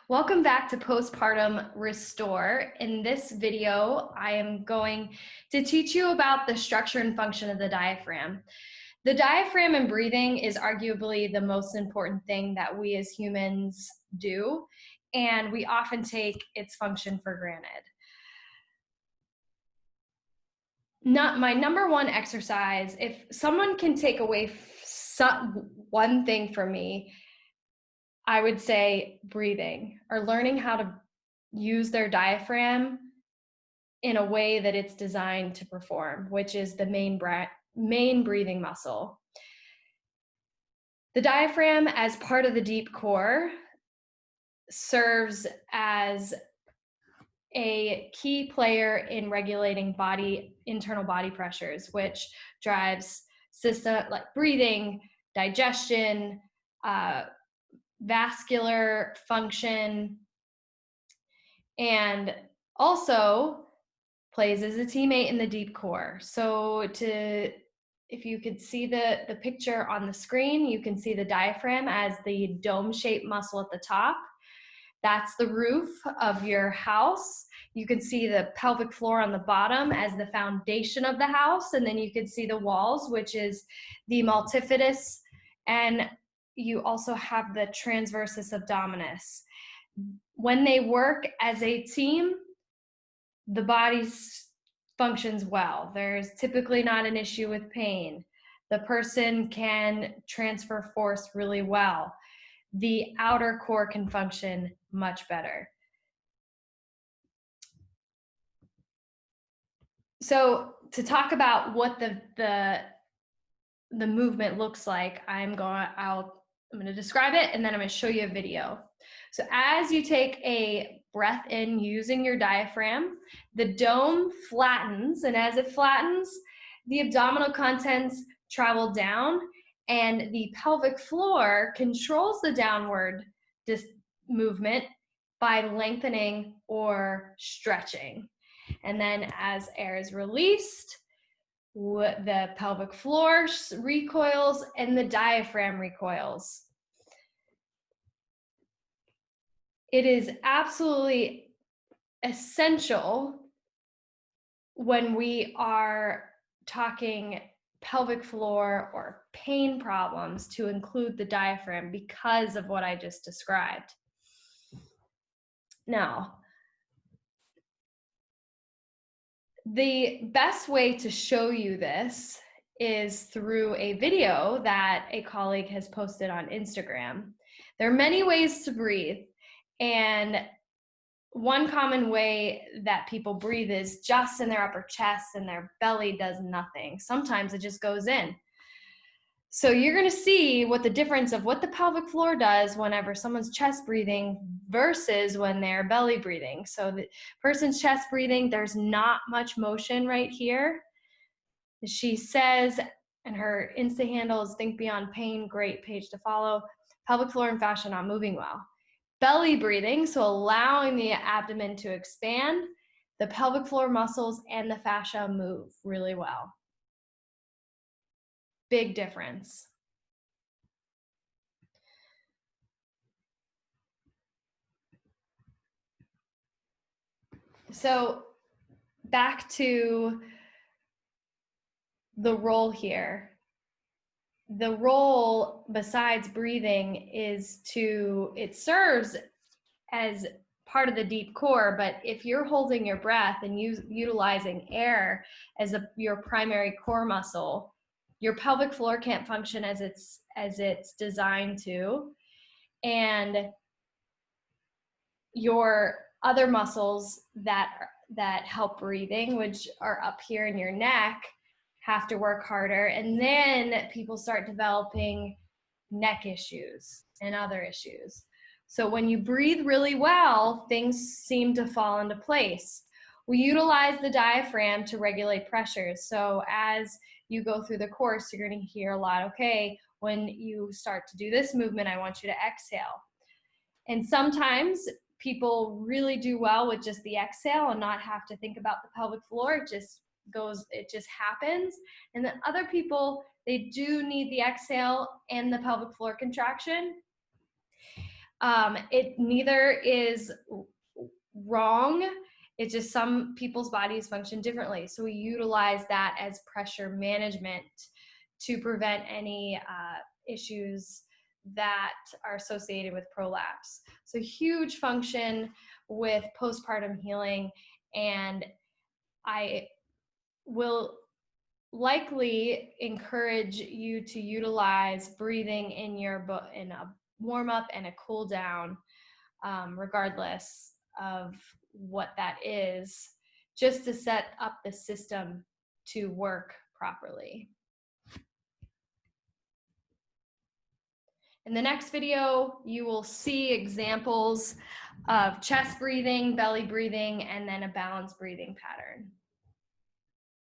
Welcome back to Postpartum Restore. In this video, I am going to teach you about the structure and function of the diaphragm. The diaphragm in breathing is arguably the most important thing that we as humans do, and we often take its function for granted. My number one exercise, if someone can take away one thing from me, I would say breathing, or learning how to use their diaphragm in a way that it's designed to perform, which is the main breathing muscle. The diaphragm, as part of the deep core, serves as a key player in regulating internal body pressures, which drives system like breathing, digestion, vascular function, and also plays as a teammate in the deep core. So if you could see the picture on the screen, you can see the diaphragm as the dome-shaped muscle at the top. That's the roof of your house. You can see the pelvic floor on the bottom as the foundation of the house, and then you can see the walls, which is the multifidus, and you also have the transversus abdominis. When they work as a team, the body functions well. There's typically not an issue with pain. The person can transfer force really well. The outer core can function much better. So to talk about what the movement looks like, I'm going to describe it, and then I'm going to show you a video. So as you take a breath in using your diaphragm, the dome flattens, and as it flattens, the abdominal contents travel down, and the pelvic floor controls the downward movement by lengthening or stretching. And then as air is released, the pelvic floor recoils and the diaphragm recoils. It is absolutely essential when we are talking pelvic floor or pain problems to include the diaphragm because of what I just described. Now, the best way to show you this is through a video that a colleague has posted on Instagram. There are many ways to breathe, and one common way that people breathe is just in their upper chest, and their belly does nothing. Sometimes it just goes in. So you're going to see what the difference of what the pelvic floor does whenever someone's chest breathing versus when they're belly breathing. So the person's chest breathing, there's not much motion right here. She says, and her Insta handle is Think Beyond Pain, great page to follow, pelvic floor and fascia not moving well. Belly breathing, so allowing the abdomen to expand, the pelvic floor muscles and the fascia move really well. Big difference. So back to the role here. The role, besides breathing, it serves as part of the deep core, but if you're holding your breath and utilizing air as your primary core muscle, your pelvic floor can't function as it's designed to, and your other muscles that help breathing, which are up here in your neck, have to work harder, and then people start developing neck issues and other issues. So when you breathe really well, things seem to fall into place. We utilize the diaphragm to regulate pressures. So as you go through the course, you're going to hear a lot, okay, when you start to do this movement, I want you to exhale. And sometimes people really do well with just the exhale and not have to think about the pelvic floor. It just happens. And then other people, they do need the exhale and the pelvic floor contraction. It neither is wrong. It's just some people's bodies function differently. So we utilize that as pressure management to prevent any issues that are associated with prolapse. So huge function with postpartum healing, and I will likely encourage you to utilize breathing in a warm up and a cool down, regardless of what that is, just to set up the system to work properly. In the next video, you will see examples of chest breathing, belly breathing, and then a balanced breathing pattern.